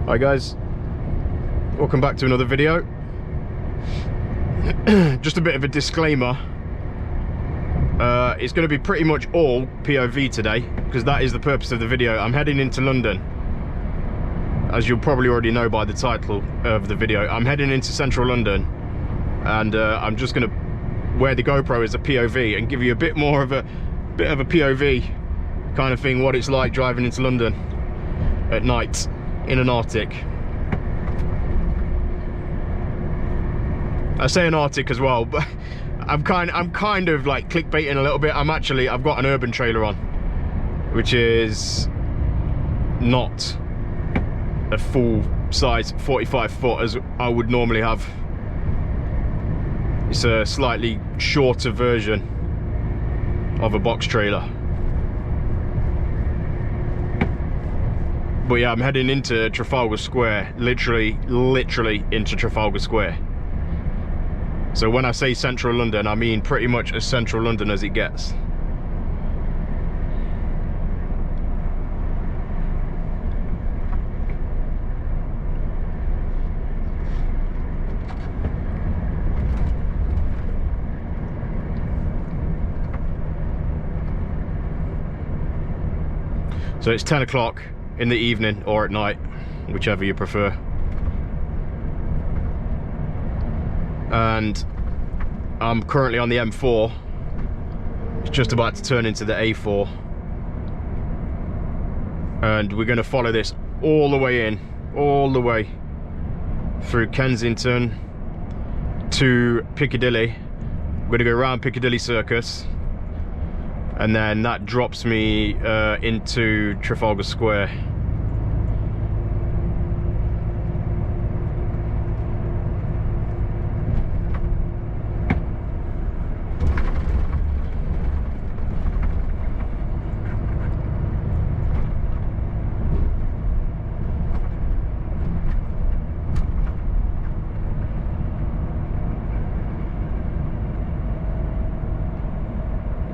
Hi guys, welcome back to another video. Just a bit of a disclaimer. It's going to be pretty much all POV today, because that is the purpose of the video. I'm heading into London, as you'll probably already know by the title of the video. I'm heading into central London, and I'm just going to wear the GoPro as a POV and give you a bit more of a POV kind of thing, what it's like driving into London at night in an Arctic. I say an Arctic as well, but I'm kind of like clickbaiting a little bit. I've got an urban trailer on, which is not a full size 45 foot as I would normally have. It's a slightly shorter version of a box trailer. But yeah, I'm heading into Trafalgar Square, literally into Trafalgar Square. So when I say central London, I mean pretty much as central London as it gets. So it's 10 o'clock in the evening or at night, whichever you prefer. And I'm currently on the M4. It's just about to turn into the A4. And we're going to follow this all the way in, all the way through Kensington to Piccadilly. We're going to go around Piccadilly Circus, and then that drops me into Trafalgar Square.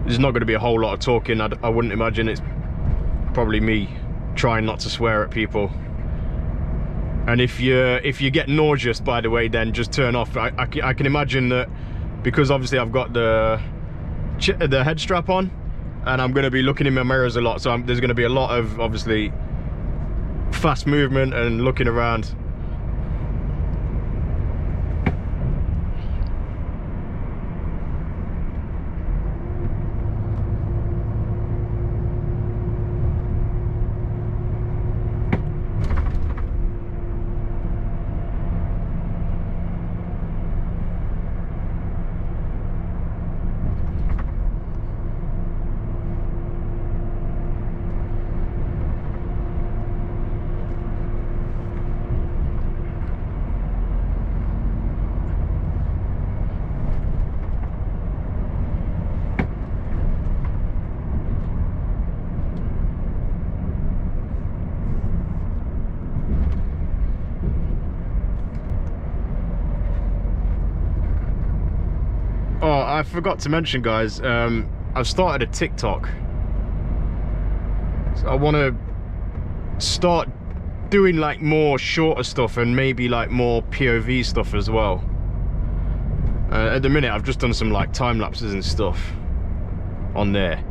There's not going to be a whole lot of talking. I wouldn't imagine. It's probably me trying not to swear at people. And if you get nauseous, by the way, then just turn off. I can imagine that, because obviously I've got the head strap on, and I'm going to be looking in my mirrors a lot. So there's going to be a lot of obviously fast movement and looking around. Oh, I forgot to mention, guys, I've started a TikTok. So I want to start doing like more shorter stuff and maybe like more POV stuff as well. At the minute, I've just done some like time lapses and stuff on there.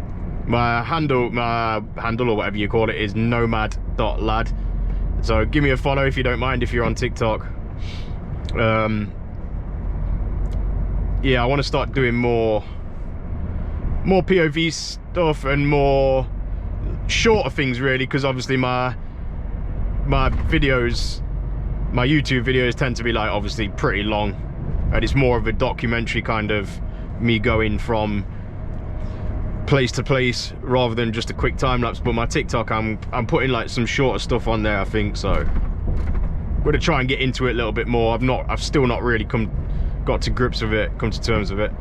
My handle or whatever you call it is nomad.lad. So give me a follow if you don't mind, if you're on TikTok. Yeah, I want to start doing more POV stuff and more shorter things, really, because obviously my videos, my YouTube videos tend to be like obviously pretty long, and it's more of a documentary kind of me going from place to place rather than just a quick time lapse. But my TikTok, I'm putting like some shorter stuff on there, I think. So I'm gonna try and get into it a little bit more. I've still not really got to grips with it, come to terms with it.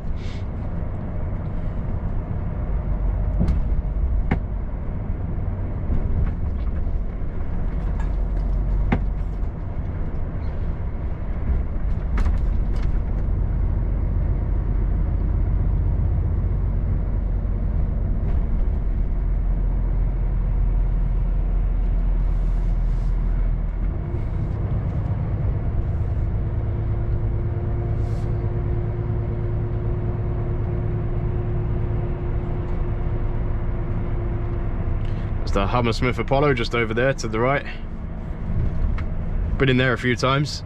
It's the Hammersmith Apollo just over there to the right. Been in there a few times,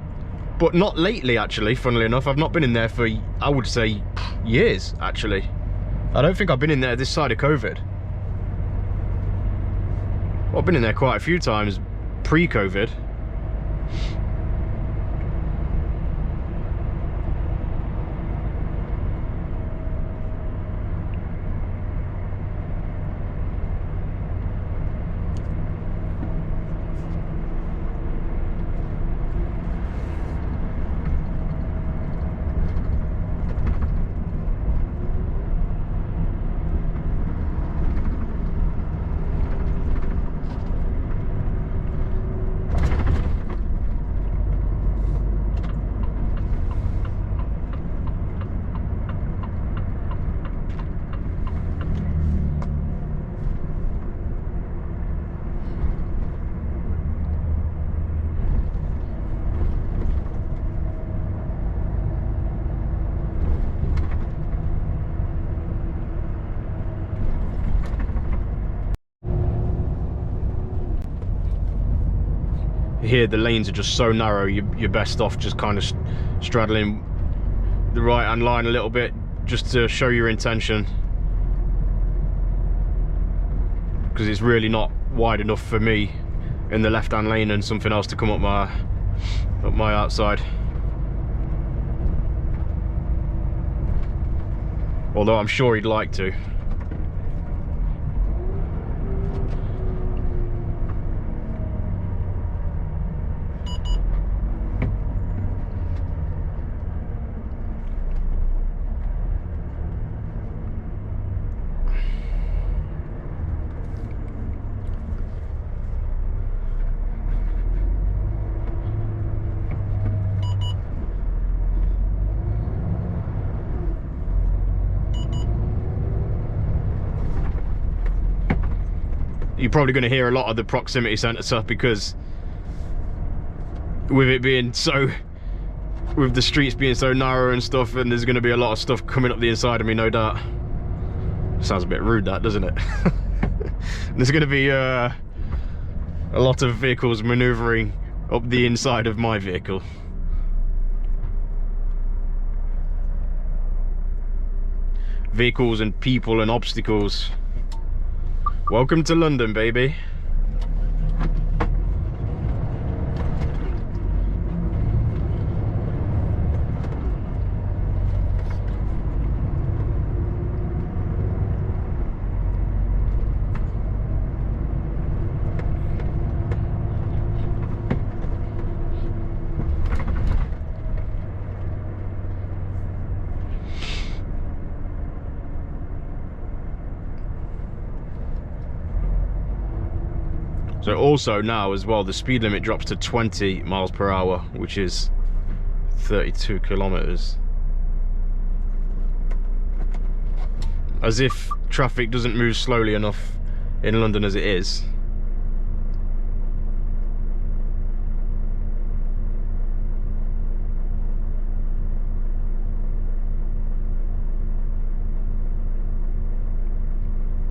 but not lately actually, funnily enough. I've not been in there for, I would say, years actually. I don't think I've been in there this side of COVID. Well, I've been in there quite a few times pre-COVID. Here the lanes are just so narrow, you're best off just kind of straddling the right hand line a little bit, just to show your intention, because it's really not wide enough for me in the left hand lane and something else to come up my outside. Although I'm sure he'd like to. You're probably going to hear a lot of the proximity centre stuff, because with it being so, with the streets being so narrow and stuff, and there's going to be a lot of stuff coming up the inside of me, no doubt. Sounds a bit rude, that, doesn't it? There's going to be a lot of vehicles manoeuvring up the inside of my vehicle. Vehicles and people and obstacles. Welcome to London, baby. So also now as well, the speed limit drops to 20 miles per hour, which is 32 kilometers. As if traffic doesn't move slowly enough in London as it is.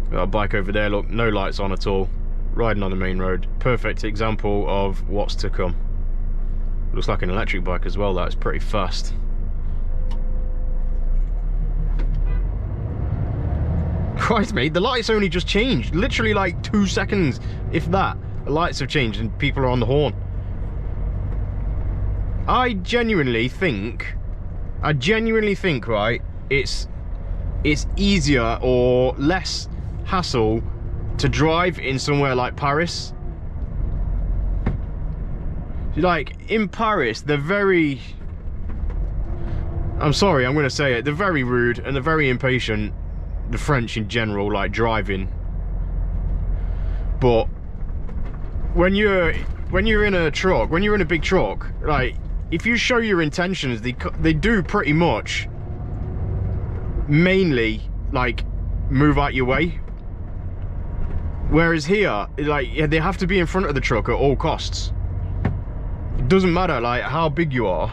Got a bike over there, look, no lights on at all. Riding on the main road. Perfect example of what's to come. Looks like an electric bike as well, that's pretty fast. Christ, mate, the lights only just changed. Literally like 2 seconds, if that. The lights have changed and people are on the horn. I genuinely think, right, it's easier or less hassle to drive in somewhere like Paris. Like, in Paris, they're very... I'm sorry, I'm going to say it. They're very rude and they're very impatient. The French in general, like driving. But when you're in a truck, when you're in a big truck, like, if you show your intentions, they do pretty much mainly, like, move out your way. Whereas here, like, yeah, they have to be in front of the truck at all costs. It doesn't matter, like, how big you are.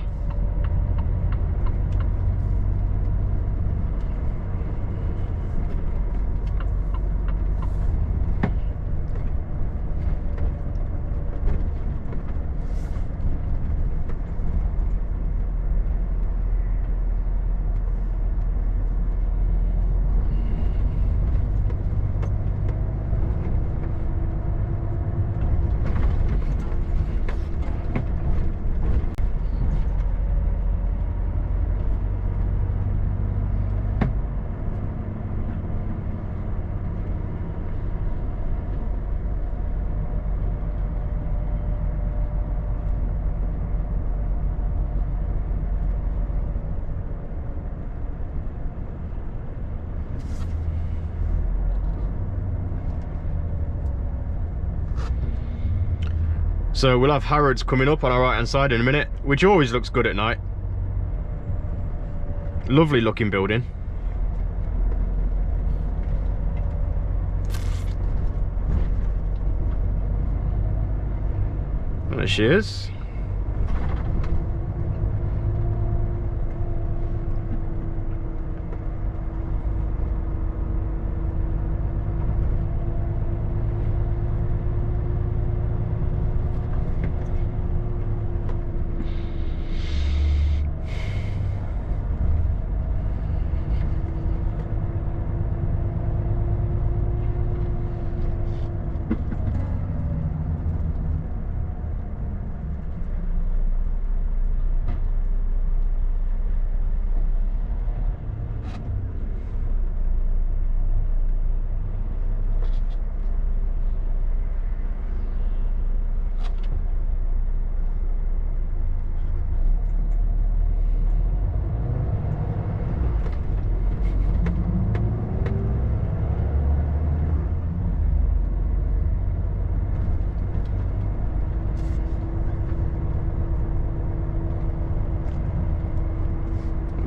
So we'll have Harrods coming up on our right hand side in a minute, which always looks good at night. Lovely looking building. There she is.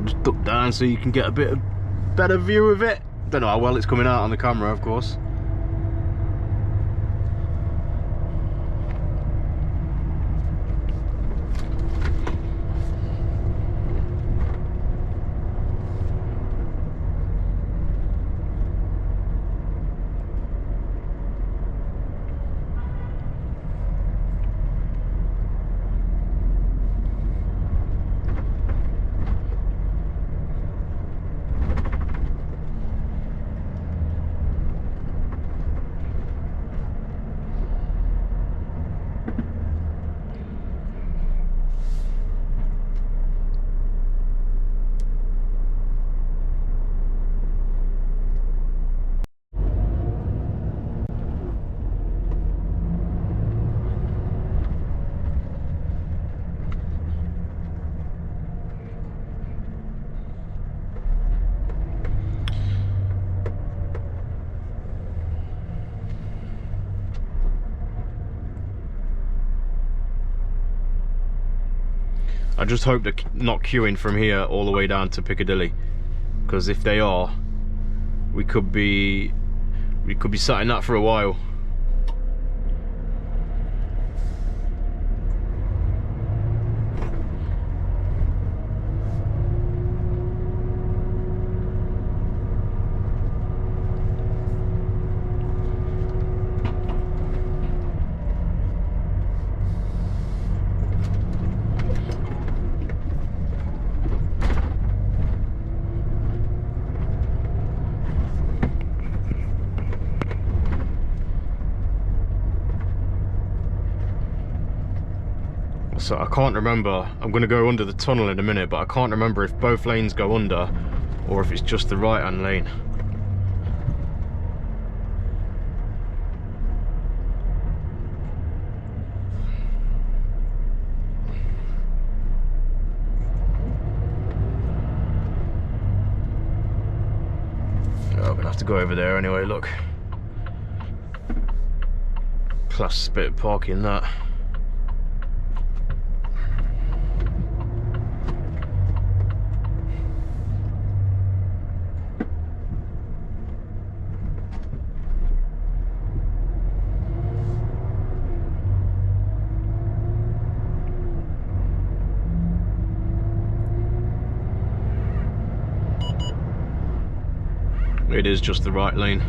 Just duck down so you can get a better view of it. Don't know how well it's coming out on the camera, of course. I just hope they're not queuing from here all the way down to Piccadilly, because if they are, we could be sat in that for a while. So I can't remember, I'm going to go under the tunnel in a minute, but I can't remember if both lanes go under or if it's just the right hand lane. Oh, I'm going to have to go over there anyway, look. Class bit of parking that. It is just the right lane.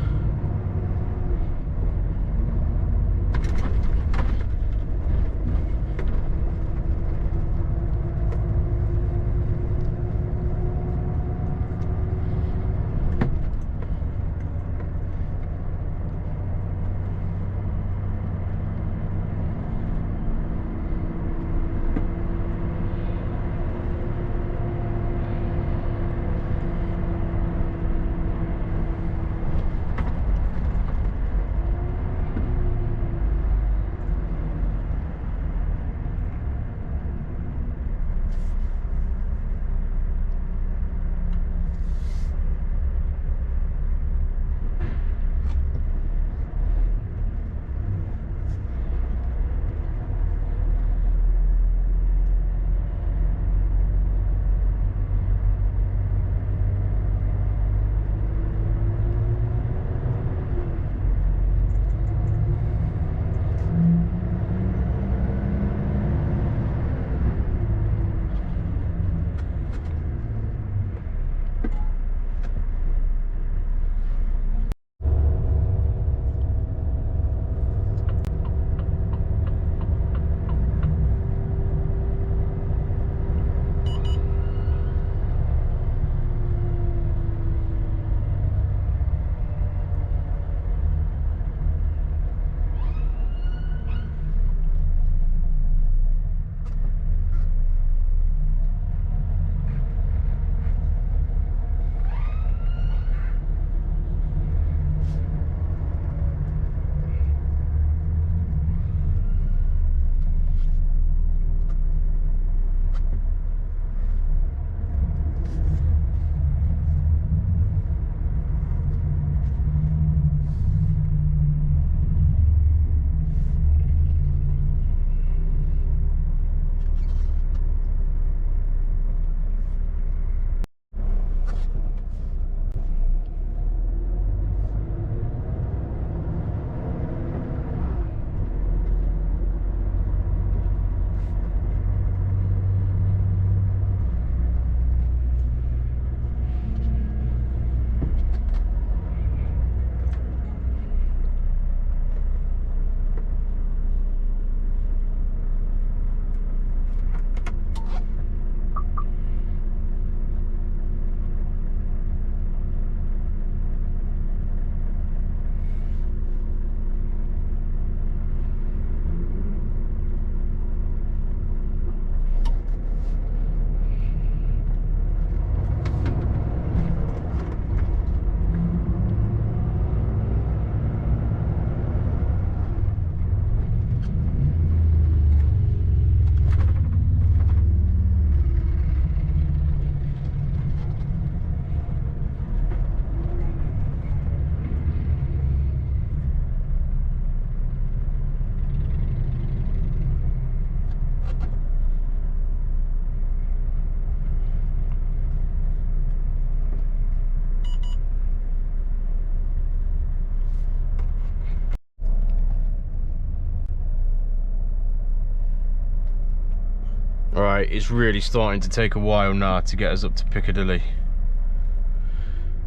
Alright, it's really starting to take a while now to get us up to Piccadilly.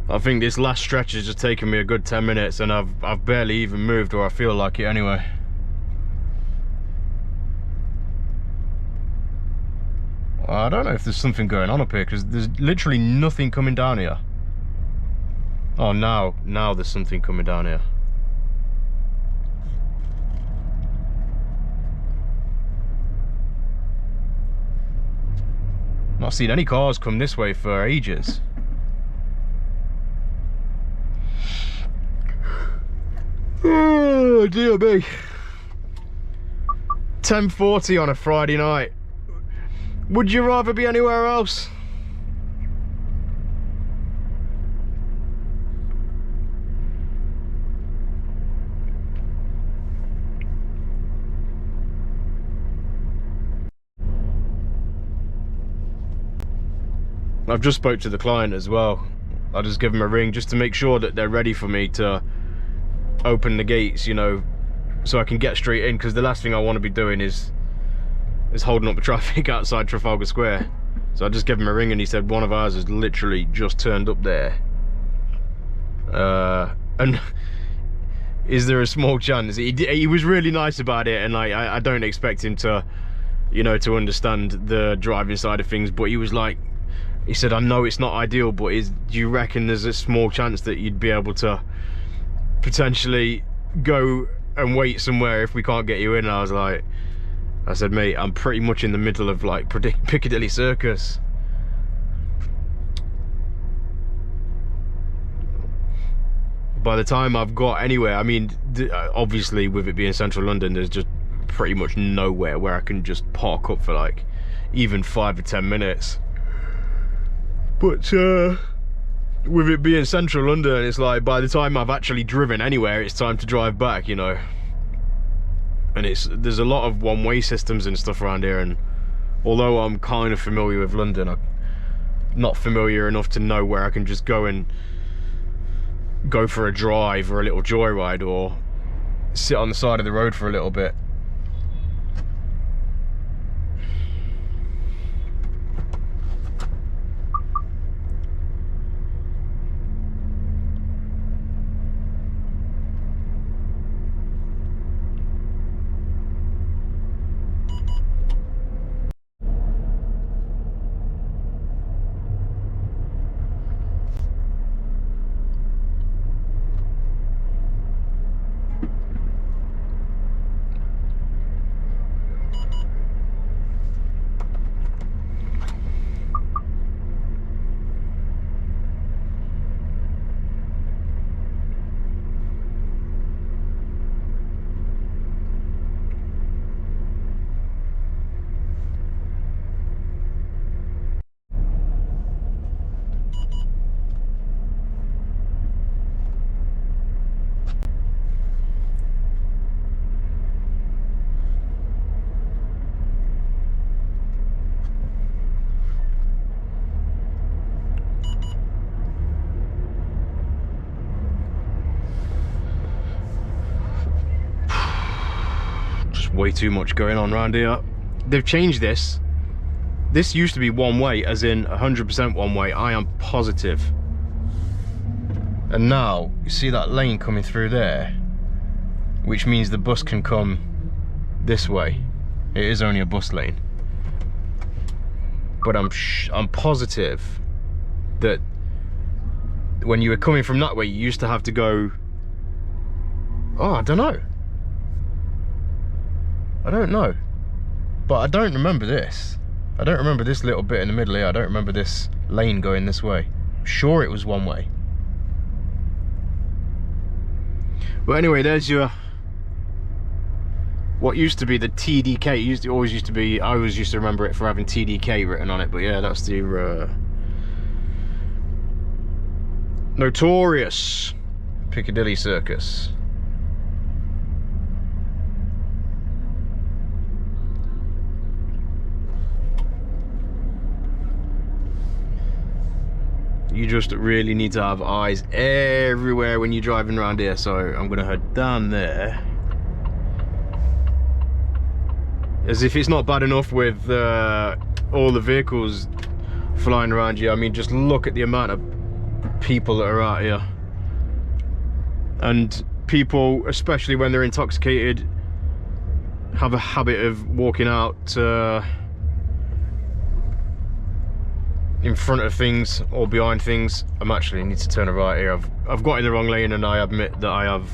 I think this last stretch has just taken me a good 10 minutes and I've barely even moved, or I feel like it anyway. I don't know if there's something going on up here, because there's literally nothing coming down here. Oh, now there's something coming down here. Not seen any cars come this way for ages. Oh dear me. 10:40 on a Friday night. Would you rather be anywhere else? I've just spoke to the client as well. I'll just give them a ring just to make sure that they're ready for me to open the gates, you know, so I can get straight in, because the last thing I want to be doing is holding up the traffic outside Trafalgar Square. So I just gave him a ring and he said one of ours has literally just turned up there. And is there a small chance? He was really nice about it, and I don't expect him to, you know, to understand the driving side of things, but he was like, he said, I know it's not ideal, but do you reckon there's a small chance that you'd be able to potentially go and wait somewhere if we can't get you in? And I said, mate, I'm pretty much in the middle of like Piccadilly Circus. By the time I've got anywhere, I mean, obviously with it being central London, there's just pretty much nowhere where I can just park up for like even 5 or 10 minutes. But with it being central London, it's like by the time I've actually driven anywhere, it's time to drive back, you know. And there's a lot of one-way systems and stuff around here, and although I'm kind of familiar with London, I'm not familiar enough to know where I can just go for a drive or a little joyride, or sit on the side of the road for a little bit. Way too much going on around here. They've changed this. This used to be one way, as in 100% one way, I am positive. And now you see that lane coming through there, which means the bus can come this way. It is only a bus lane, but I'm positive that when you were coming from that way, you used to have to go, oh, I don't know, but I don't remember this. I don't remember this little bit in the middle here. I don't remember this lane going this way. I'm sure it was one way. But anyway, there's your, what used to be the TDK. Always used to be, I always used to remember it for having TDK written on it, but yeah, that's the notorious Piccadilly Circus. You just really need to have eyes everywhere when you're driving around here, so I'm gonna head down there. As if it's not bad enough with all the vehicles flying around you. I mean, just look at the amount of people that are out here. And people, especially when they're intoxicated, have a habit of walking out in front of things or behind things. I'm actually need to turn a right here. I've got in the wrong lane, and I admit that I have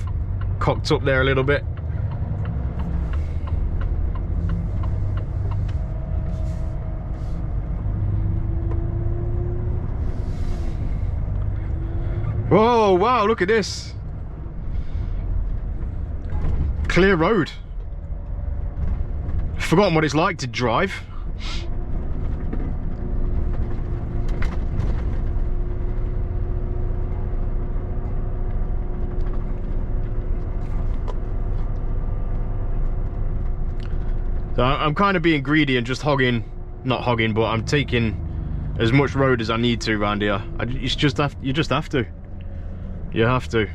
cocked up there a little bit. Whoa, wow, look at this. Clear road. Forgotten what it's like to drive. So I'm kind of being greedy and just not hogging, but I'm taking as much road as I need to around here. You just have to. You have to.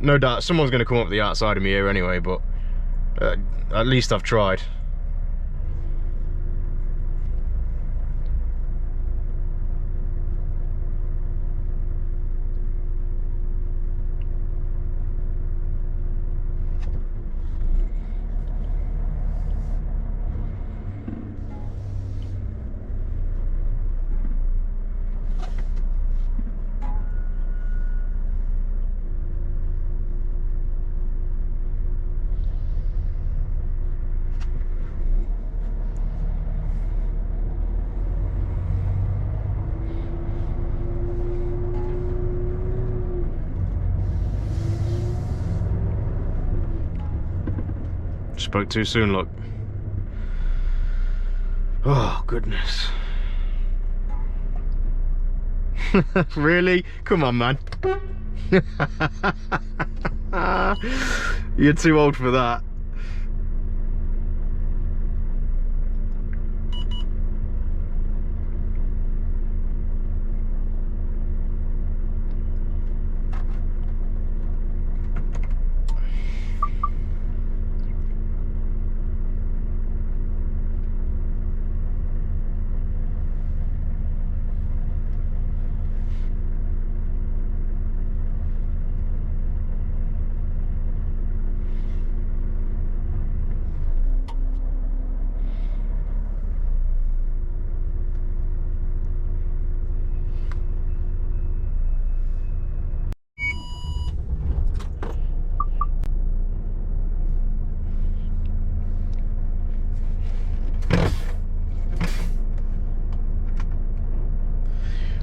No doubt someone's going to come up the outside of me here anyway, but at least I've tried. Spoke too soon, look. Oh, goodness. Really? Come on, man. You're too old for that.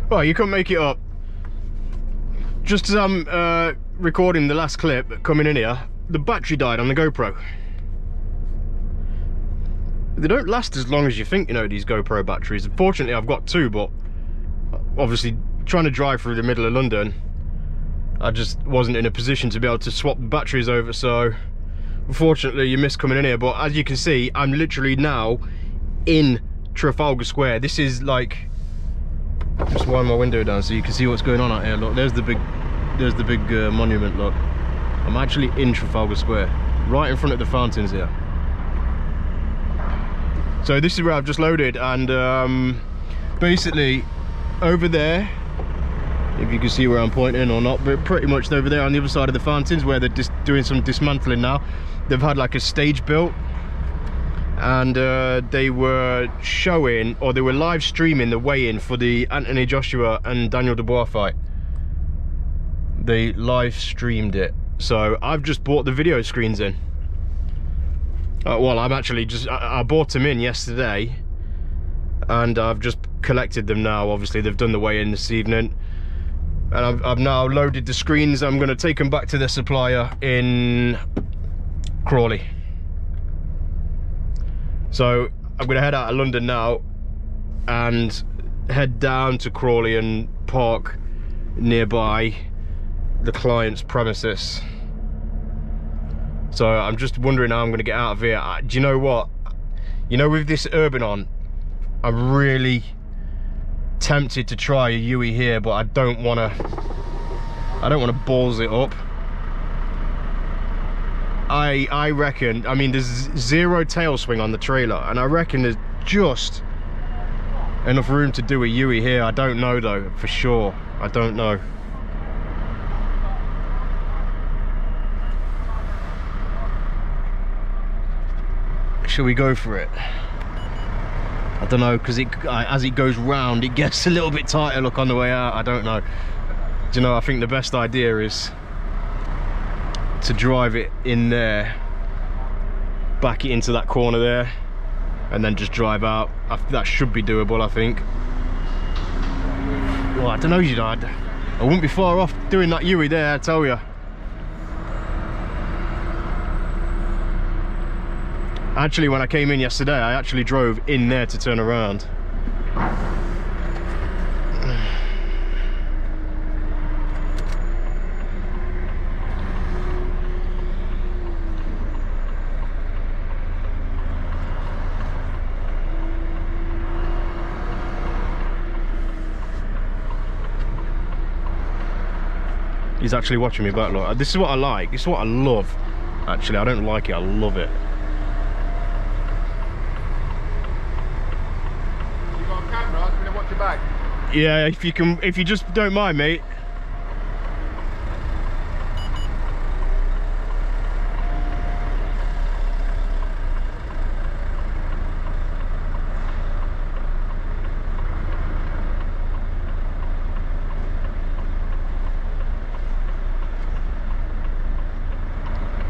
Well, you couldn't make it up. Just as I'm recording the last clip coming in here, the battery died on the GoPro. They don't last as long as you think, you know, these GoPro batteries. Unfortunately, I've got two, but obviously trying to drive through the middle of London, I just wasn't in a position to be able to swap the batteries over, so unfortunately you missed coming in here. But as you can see, I'm literally now in Trafalgar Square. This is like, just wind my window down so you can see what's going on out here. Look, there's the big monument. Look, I'm actually in Trafalgar Square, right in front of the fountains here. So this is where I've just loaded, and basically over there, if you can see where I'm pointing or not, but pretty much over there on the other side of the fountains, where they're just doing some dismantling now. They've had like a stage built, and they were showing, or they were live streaming the weigh-in for the Anthony Joshua and Daniel Dubois fight. They live streamed it, so I've just bought the video screens in. Well, I'm actually just, I bought them in yesterday, and I've just collected them now. Obviously they've done the weigh-in this evening, and I've now loaded the screens. I'm going to take them back to the supplier in Crawley. So I'm going to head out of London now and head down to Crawley and park nearby the client's premises. So I'm just wondering how I'm going to get out of here. Do you know what? You know, with this Urban on, I'm really tempted to try a Yui here, but I don't want to balls it up. I reckon, I mean, there's zero tail swing on the trailer, and I reckon there's just enough room to do a U-ey here. I don't know though, for sure. I don't know. Shall we go for it? I don't know, because as it goes round, it gets a little bit tighter. Look, on the way out, I don't know. Do you know, I think the best idea is to drive it in there, back it into that corner there, and then just drive out. That should be doable, I think. Well, I don't know, you know, I wouldn't be far off doing that U-ey there, I tell you. Actually, when I came in yesterday, I actually drove in there to turn around. He's actually watching me back, look. This is what I like, this is what I love. Actually, I don't like it, I love it. Back. Yeah, if you can, if you just don't mind, mate.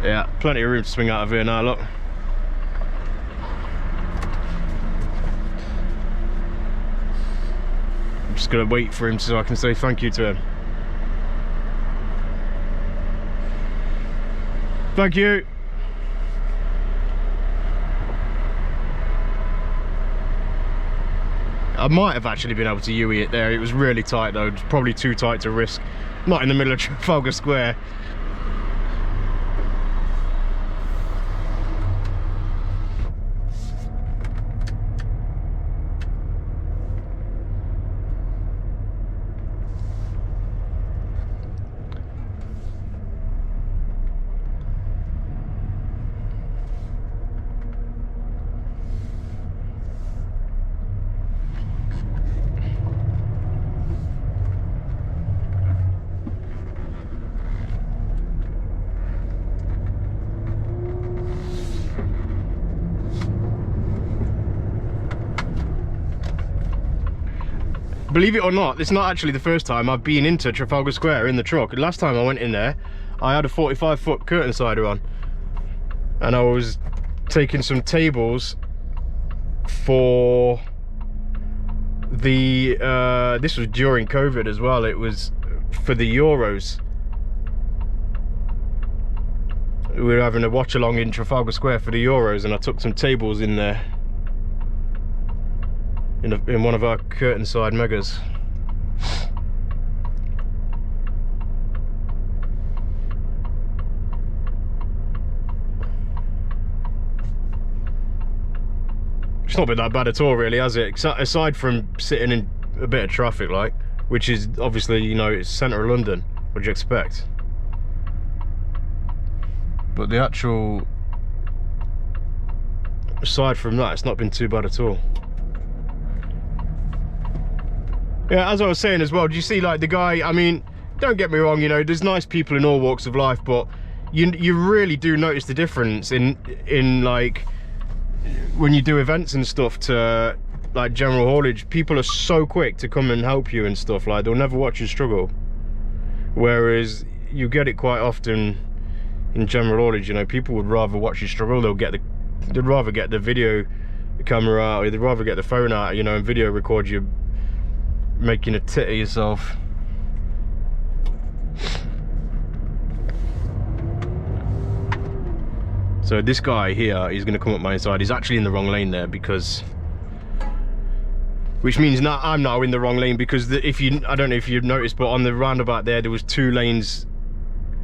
Yeah, plenty of room to swing out of here now, look. Just gonna wait for him so I can say thank you to him. Thank you. I might have actually been able to U-ey it there. It was really tight though. It was probably too tight to risk. Not in the middle of Trafalgar Square. Believe it or not, it's not actually the first time I've been into Trafalgar Square in the truck. Last time I went in there, I had a 45-foot curtain sider on, and I was taking some tables for the this was during COVID as well. It was for the Euros. We were having a watch along in Trafalgar Square for the Euros, and I took some tables in there in one of our curtain side megas. It's not been that bad at all, really, has it? Aside from sitting in a bit of traffic, like, which is obviously, you know, it's centre of London. What do you expect? But the actual, aside from that, it's not been too bad at all. Yeah, as I was saying as well, do you see, like, the guy, I mean, don't get me wrong, you know, there's nice people in all walks of life, but you really do notice the difference in like, when you do events and stuff to, like, general haulage. People are so quick to come and help you and stuff, like, they'll never watch you struggle. Whereas you get it quite often in general haulage, you know, people would rather watch you struggle. They'd rather get the video camera out, or they'd rather get the phone out, you know, and video record you making a tit of yourself. So this guy here, he's going to come up my inside. He's actually in the wrong lane there, because, which means now I'm now in the wrong lane, because I don't know if you've noticed, but on the roundabout there was two lanes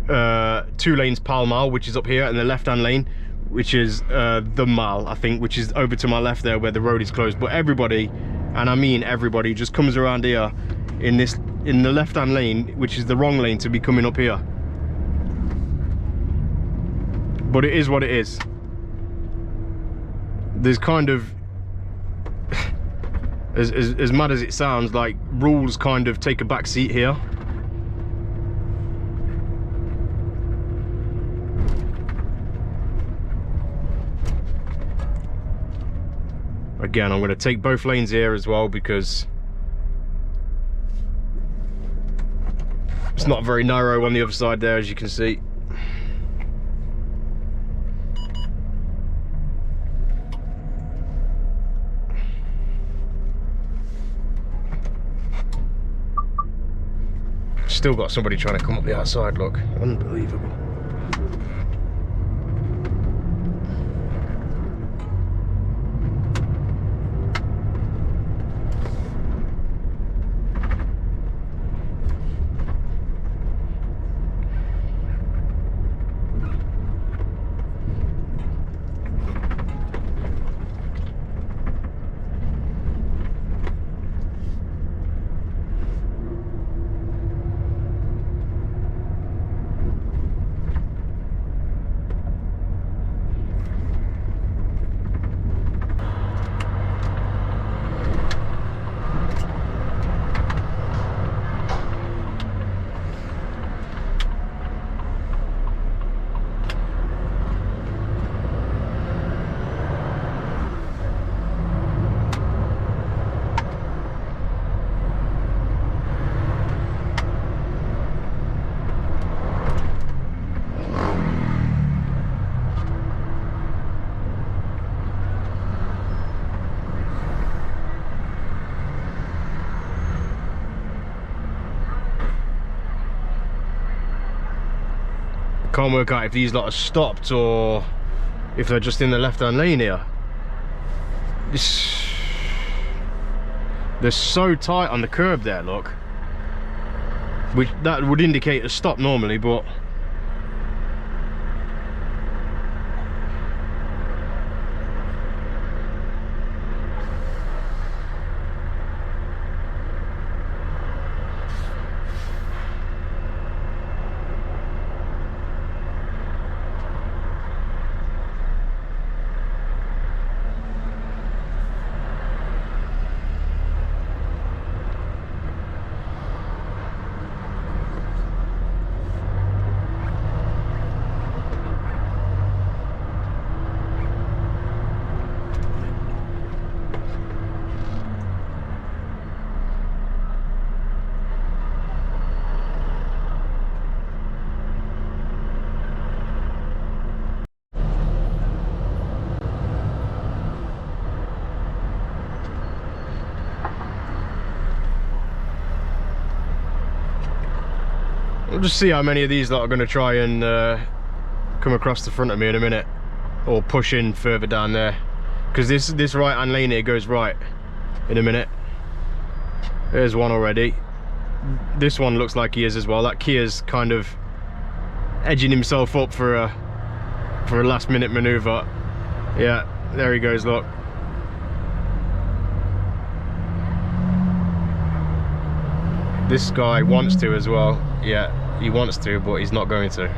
pal mile, which is up here, and the left hand lane, which is the mile, I think, which is over to my left there where the road is closed. But everybody, and I mean everybody, just comes around here in the left hand lane, which is the wrong lane to be coming up here. But it is what it is. There's kind of, as mad as it sounds, like rules kind of take a back seat here. Again, I'm going to take both lanes here as well because it's not very narrow on the other side there, as you can see. Still got somebody trying to come up the outside, look. Unbelievable. Can't work out if these lot are stopped or if they're just in the left-hand lane here. They're so tight on the curb there, look. Which that would indicate a stop normally, but we'll just see how many of these lot are going to try and come across the front of me in a minute, or push in further down there, because this right hand lane here goes right in a minute. There's one already. This one looks like he is as well. That Kia's kind of edging himself up for a last minute maneuver. Yeah, there he goes, look. This guy wants to as well. Yeah, he wants to, but he's not going to.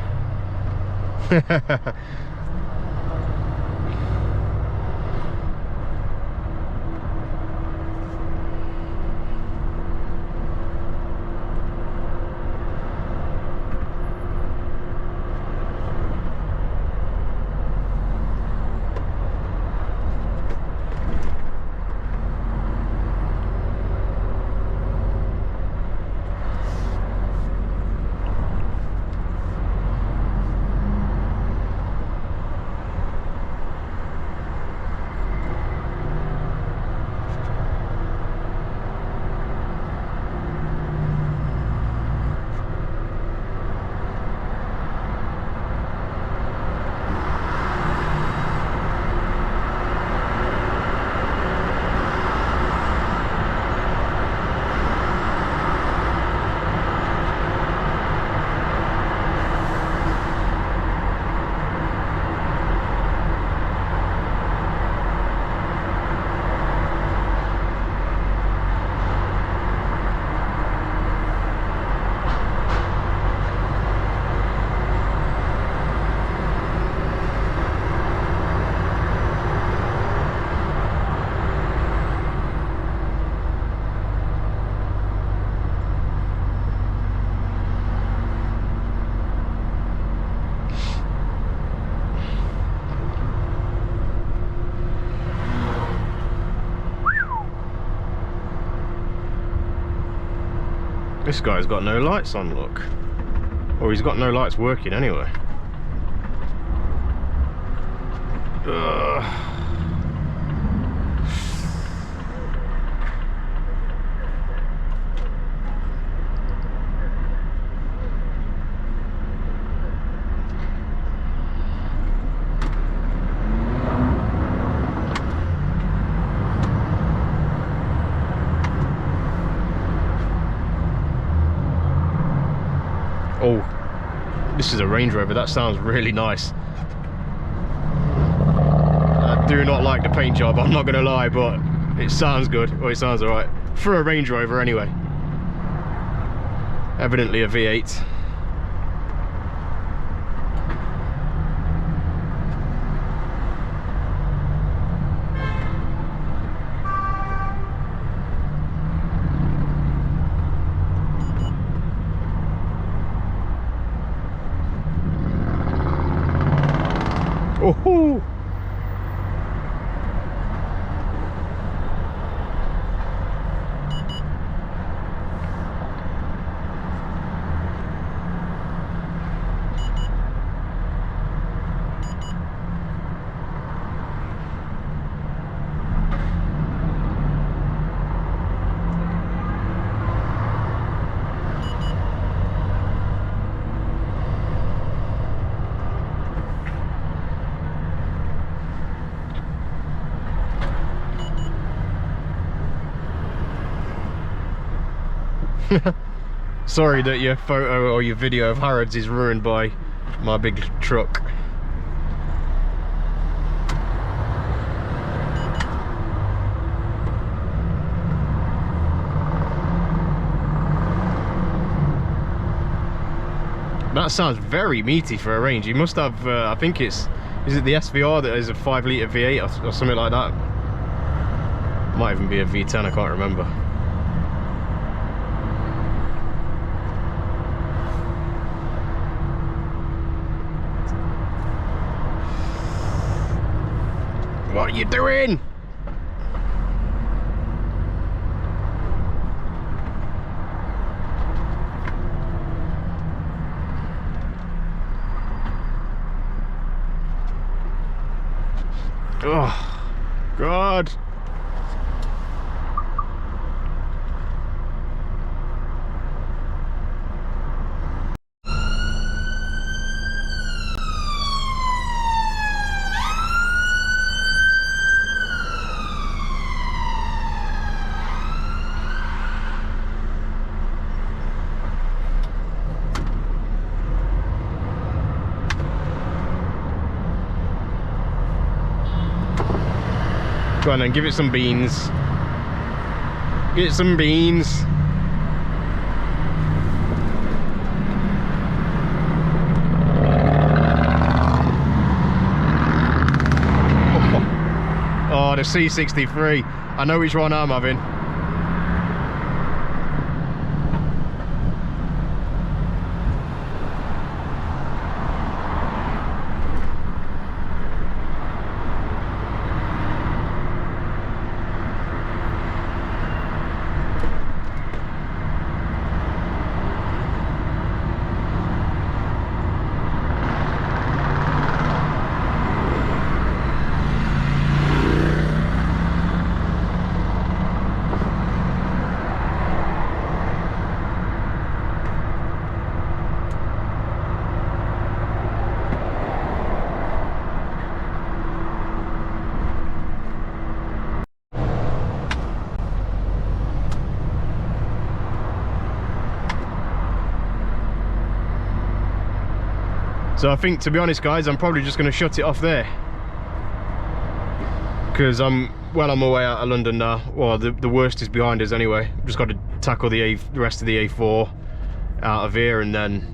This guy's got no lights on, look. Or he's got no lights working anyway. Ugh. Oh, this is a Range Rover. That sounds really nice. I do not like the paint job, I'm not gonna lie, but it sounds good. Or it sounds alright. For a Range Rover anyway. Evidently a V8. Oh, sorry that your photo or your video of Harrods is ruined by my big truck. That sounds very meaty for a Range. You must have, I think is it the SVR that is a 5 litre V8 or something like that? Might even be a V10, I can't remember. What are you doing? Oh, God. Go on then, give it some beans. Get some beans. Oh, the C63. I know which one I'm having. So I think, to be honest guys, I'm probably just going to shut it off there, because I'm well on my way out of London now. Well, the worst is behind us anyway. Just got to tackle the rest of the A4 out of here, and then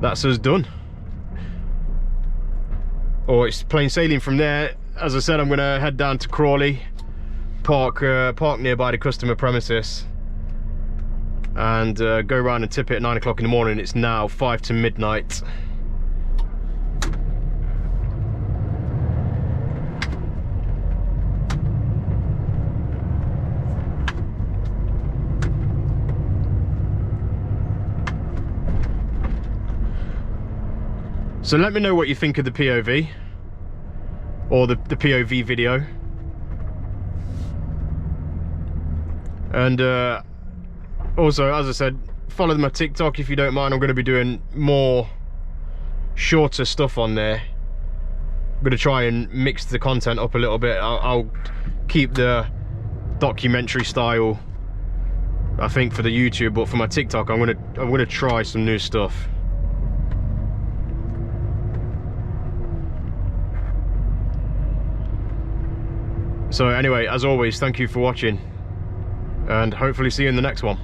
that's us done. Or it's plain sailing from there. As I said, I'm going to head down to Crawley, park nearby the customer premises, and go around and tip it at 9 o'clock in the morning. It's now 5 to midnight. So let me know what you think of the POV, or the POV video. And also, as I said, follow my TikTok if you don't mind. I'm going to be doing more shorter stuff on there. I'm going to try and mix the content up a little bit. I'll keep the documentary style, I think, for the YouTube, but for my TikTok I'm gonna try some new stuff. So anyway, as always, thank you for watching, and hopefully see you in the next one.